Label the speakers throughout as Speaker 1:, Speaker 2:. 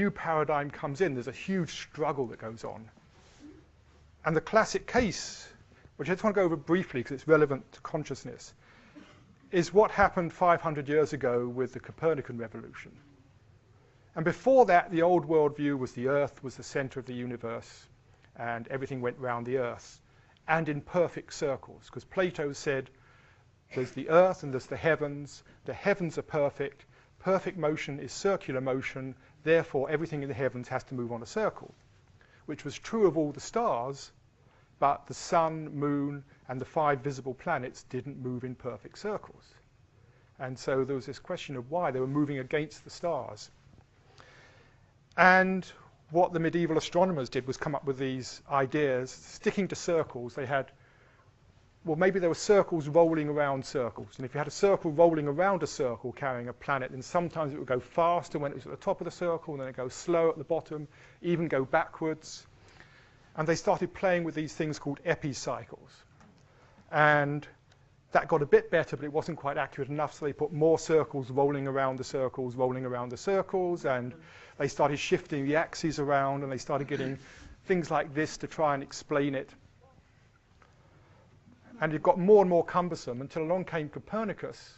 Speaker 1: new paradigm comes in, there's a huge struggle that goes on. And the classic case, which I just want to go over briefly because it's relevant to consciousness, is what happened 500 years ago with the Copernican revolution. And before that, the old worldview was the Earth was the center of the universe, and everything went round the Earth, and in perfect circles, because Plato said there's the Earth and there's the heavens are perfect, perfect motion is circular motion, therefore everything in the heavens has to move on a circle, which was true of all the stars, but the sun, moon, and the 5 visible planets didn't move in perfect circles. And so there was this question of why they were moving against the stars. And what the medieval astronomers did was come up with these ideas, sticking to circles. They had, well, maybe there were circles rolling around circles. And if you had a circle rolling around a circle carrying a planet, then sometimes it would go faster when it was at the top of the circle, and then it would go slow at the bottom, even go backwards. And they started playing with these things called epicycles. And that got a bit better, but it wasn't quite accurate enough, so they put more circles rolling around the circles, and they started shifting the axes around, and they started getting things like this to try and explain it. And it got more and more cumbersome until along came Copernicus,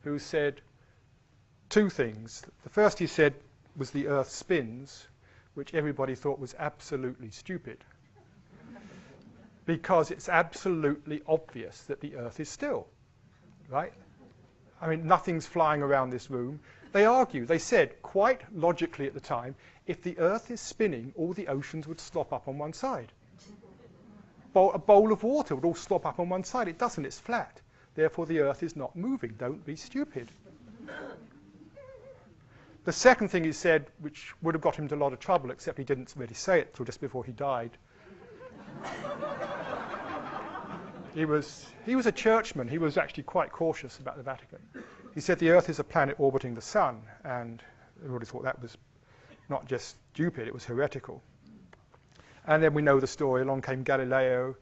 Speaker 1: who said 2 things. The first he said was the Earth spins, which everybody thought was absolutely stupid, because it's absolutely obvious that the Earth is still, right? I mean, nothing's flying around this room. They argued, they said, quite logically at the time, if the Earth is spinning, all the oceans would slop up on one side. A bowl of water would all slop up on one side. It doesn't, it's flat. Therefore, the Earth is not moving. Don't be stupid. The second thing he said, which would have got him into a lot of trouble, except he didn't really say it till just before he died. He was a churchman. He was actually quite cautious about the Vatican. He said the Earth is a planet orbiting the sun, and everybody thought that was not just stupid, it was heretical. And then we know the story. Along came Galileo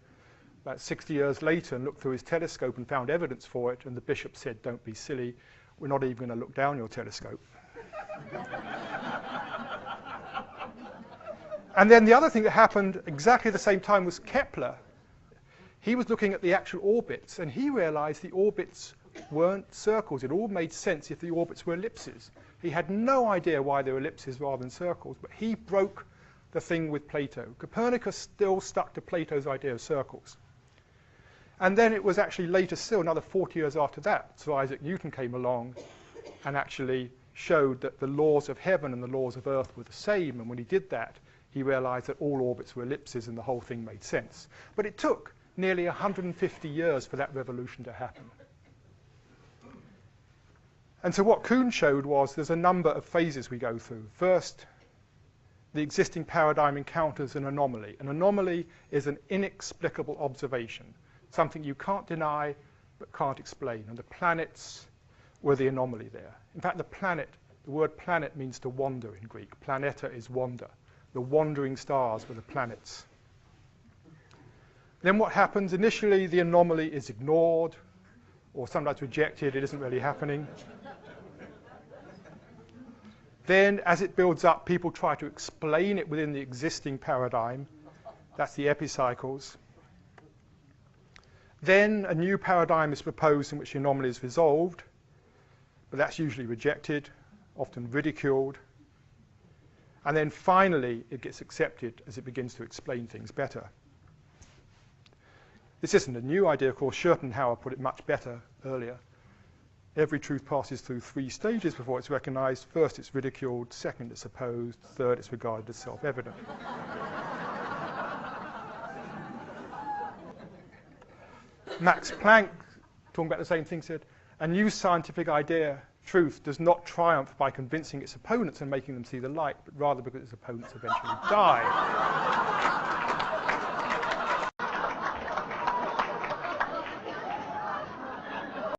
Speaker 1: about 60 years later and looked through his telescope and found evidence for it, and the bishop said, don't be silly, we're not even going to look down your telescope. And then the other thing that happened exactly at the same time was Kepler. He was looking at the actual orbits, and he realized the orbits weren't circles. It all made sense if the orbits were ellipses. He had no idea why they were ellipses rather than circles, but he broke the thing with Plato. Copernicus still stuck to Plato's idea of circles. And then it was actually later still, another 40 years after that, Sir Isaac Newton came along and actually showed that the laws of heaven and the laws of earth were the same, and when he did that, he realized that all orbits were ellipses and the whole thing made sense. But it took nearly 150 years for that revolution to happen. And so what Kuhn showed was there's a number of phases we go through. First, the existing paradigm encounters an anomaly. An anomaly is an inexplicable observation, something you can't deny but can't explain. And the planets were the anomaly there. In fact, the word planet means to wander in Greek. Planeta is wander. The wandering stars were the planets. Then what happens? Initially, the anomaly is ignored or sometimes rejected. It isn't really happening. Then, as it builds up, people try to explain it within the existing paradigm. That's the epicycles. Then a new paradigm is proposed in which the anomaly is resolved, but that's usually rejected, often ridiculed. And then finally, it gets accepted as it begins to explain things better. This isn't a new idea, of course. Schopenhauer put it much better earlier. Every truth passes through 3 stages before it's recognized. First, it's ridiculed. Second, it's opposed. Third, it's regarded as self-evident. Max Planck, talking about the same thing, said, a new scientific idea, truth, does not triumph by convincing its opponents and making them see the light, but rather because its opponents eventually die.